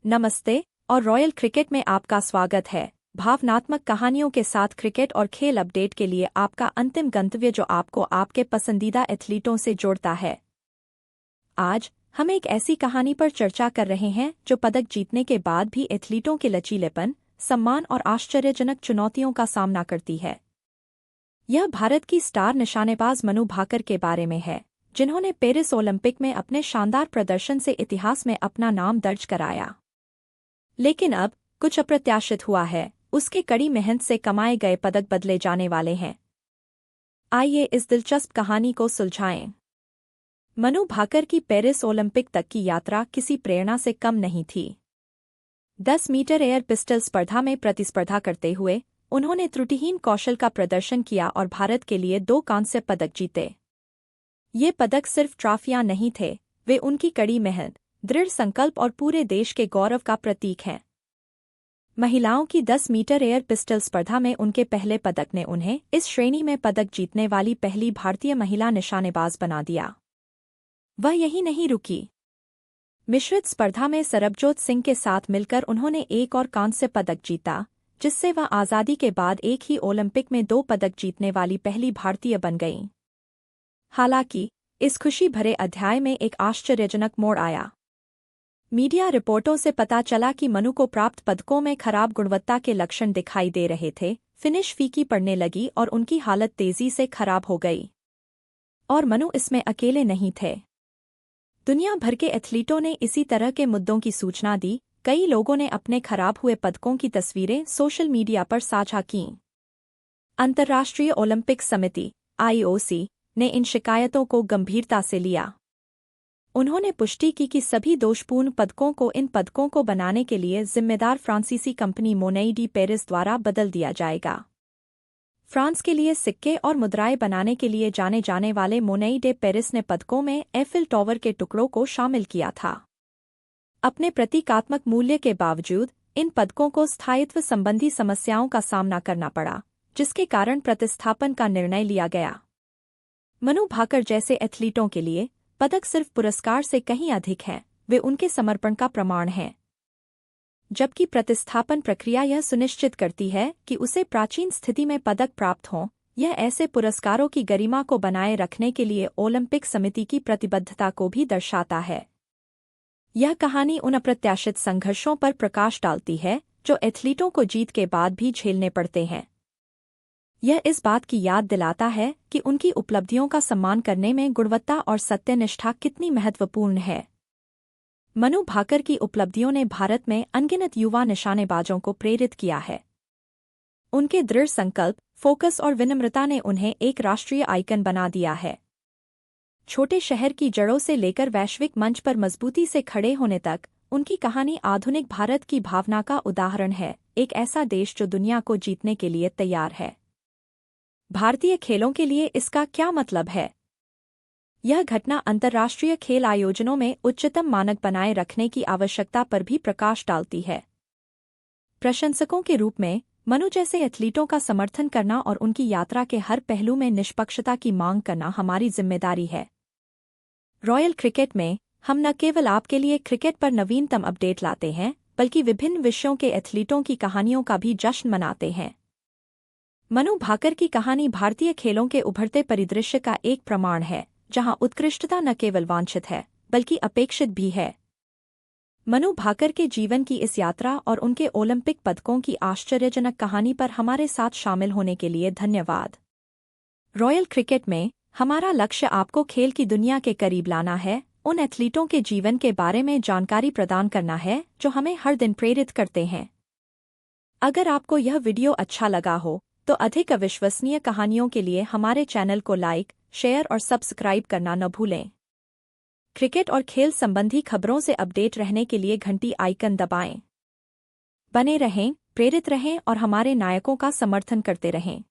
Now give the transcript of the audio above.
नमस्ते और royal cricket में आपका स्वागत है। भावनात्मक कहानियों के साथ क्रिकेट और खेल अपडेट के लिए आपका अंतिम गंतव्य जो आपको आपके पसंदीदा एथलीटों से जोड़ता है। आज हम एक ऐसी कहानी पर चर्चा कर रहे हैं जो पदक जीतने के बाद भी एथलीटों के लचीलेपन, सम्मान और आश्चर्यजनक चुनौतियों का सामना करती है। यह भारत की स्टार निशानेबाज मनु भाकर के बारे में है, जिन्होंने पेरिस ओलंपिक में अपने शानदार प्रदर्शन से इतिहास में अपना नाम दर्ज कराया। लेकिन अब कुछ अप्रत्याशित हुआ है। उसकी कड़ी मेहनत से कमाए गए पदक बदले जाने वाले हैं। आइए इस दिलचस्प कहानी को सुलझाएं। मनु भाकर की पेरिस ओलंपिक तक की यात्रा किसी प्रेरणा से कम नहीं थी। 10 मीटर एयर पिस्टल स्पर्धा में प्रतिस्पर्धा करते हुए उन्होंने त्रुटिहीन कौशल का प्रदर्शन किया और भारत के लिए 2 कांस्य पदक जीते। ये पदक सिर्फ ट्रॉफियां नहीं थे, वे उनकी कड़ी मेहनत, दृढ़ संकल्प और पूरे देश के गौरव का प्रतीक हैं। महिलाओं की 10 मीटर एयर पिस्टल स्पर्धा में उनके पहले पदक ने उन्हें इस श्रेणी में पदक जीतने वाली पहली भारतीय महिला निशानेबाज बना दिया। वह यहीं नहीं रुकी। मिश्रित स्पर्धा में सरबजोत सिंह के साथ मिलकर उन्होंने एक और कांस्य पदक जीता, जिससे वह आज़ादी के बाद एक ही ओलंपिक में 2 पदक जीतने वाली पहली भारतीय बन गईं। हालांकि इस खुशी भरे अध्याय में एक आश्चर्यजनक मोड़ आया। मीडिया रिपोर्टों से पता चला कि मनु को प्राप्त पदकों में खराब गुणवत्ता के लक्षण दिखाई दे रहे थे, फिनिश फीकी पड़ने लगी और उनकी हालत तेजी से खराब हो गई। और मनु इसमें अकेले नहीं थे। दुनिया भर के एथलीटों ने इसी तरह के मुद्दों की सूचना दी। कई लोगों ने अपने खराब हुए पदकों की तस्वीरें सोशल मीडिया पर साझा कीं। अंतर्राष्ट्रीय ओलंपिक समिति (IOC) ने इन शिकायतों को गंभीरता से लिया। उन्होंने पुष्टि की कि सभी दोषपूर्ण पदकों को इन पदकों को बनाने के लिए जिम्मेदार फ्रांसीसी कंपनी मोनेई डी पेरिस द्वारा बदल दिया जाएगा। फ्रांस के लिए सिक्के और मुद्राएं बनाने के लिए जाने जाने वाले मोनेई डे पेरिस ने पदकों में एफिल टॉवर के टुकड़ों को शामिल किया था। अपने प्रतीकात्मक मूल्य के बावजूद इन पदकों को स्थायित्व संबंधी समस्याओं का सामना करना पड़ा, जिसके कारण प्रतिस्थापन का निर्णय लिया गया। मनु भाकर जैसे एथलीटों के लिए पदक सिर्फ पुरस्कार से कहीं अधिक है, वे उनके समर्पण का प्रमाण हैं। जबकि प्रतिस्थापन प्रक्रिया यह सुनिश्चित करती है कि उसे प्राचीन स्थिति में पदक प्राप्त हों, यह ऐसे पुरस्कारों की गरिमा को बनाए रखने के लिए ओलंपिक समिति की प्रतिबद्धता को भी दर्शाता है। यह कहानी उन अप्रत्याशित संघर्षों पर प्रकाश डालती है जो एथलीटों को जीत के बाद भी झेलने पड़ते हैं। यह इस बात की याद दिलाता है कि उनकी उपलब्धियों का सम्मान करने में गुणवत्ता और सत्यनिष्ठा कितनी महत्वपूर्ण है। मनु भाकर की उपलब्धियों ने भारत में अनगिनत युवा निशानेबाजों को प्रेरित किया है। उनके दृढ़ संकल्प, फोकस और विनम्रता ने उन्हें एक राष्ट्रीय आइकन बना दिया है। छोटे शहर की जड़ों से लेकर वैश्विक मंच पर मजबूती से खड़े होने तक, उनकी कहानी आधुनिक भारत की भावना का उदाहरण है, एक ऐसा देश जो दुनिया को जीतने के लिए तैयार है। भारतीय खेलों के लिए इसका क्या मतलब है? यह घटना अंतर्राष्ट्रीय खेल आयोजनों में उच्चतम मानक बनाए रखने की आवश्यकता पर भी प्रकाश डालती है। प्रशंसकों के रूप में मनु जैसे एथलीटों का समर्थन करना और उनकी यात्रा के हर पहलू में निष्पक्षता की मांग करना हमारी जिम्मेदारी है। रॉयल क्रिकेट में हम न केवल आपके लिए क्रिकेट पर नवीनतम अपडेट लाते हैं, बल्कि विभिन्न विषयों के एथलीटों की कहानियों का भी जश्न मनाते हैं। मनु भाकर की कहानी भारतीय खेलों के उभरते परिदृश्य का एक प्रमाण है, जहां उत्कृष्टता न केवल वांछित है, बल्कि अपेक्षित भी है। मनु भाकर के जीवन की इस यात्रा और उनके ओलंपिक पदकों की आश्चर्यजनक कहानी पर हमारे साथ शामिल होने के लिए धन्यवाद। रॉयल क्रिकेट में हमारा लक्ष्य आपको खेल की दुनिया के करीब लाना है, उन एथलीटों के जीवन के बारे में जानकारी प्रदान करना है जो हमें हर दिन प्रेरित करते हैं। अगर आपको यह वीडियो अच्छा लगा हो तो अधिक अविश्वसनीय कहानियों के लिए हमारे चैनल को लाइक, शेयर और सब्सक्राइब करना न भूलें। क्रिकेट और खेल संबंधी खबरों से अपडेट रहने के लिए घंटी आइकन दबाएं। बने रहें, प्रेरित रहें और हमारे नायकों का समर्थन करते रहें।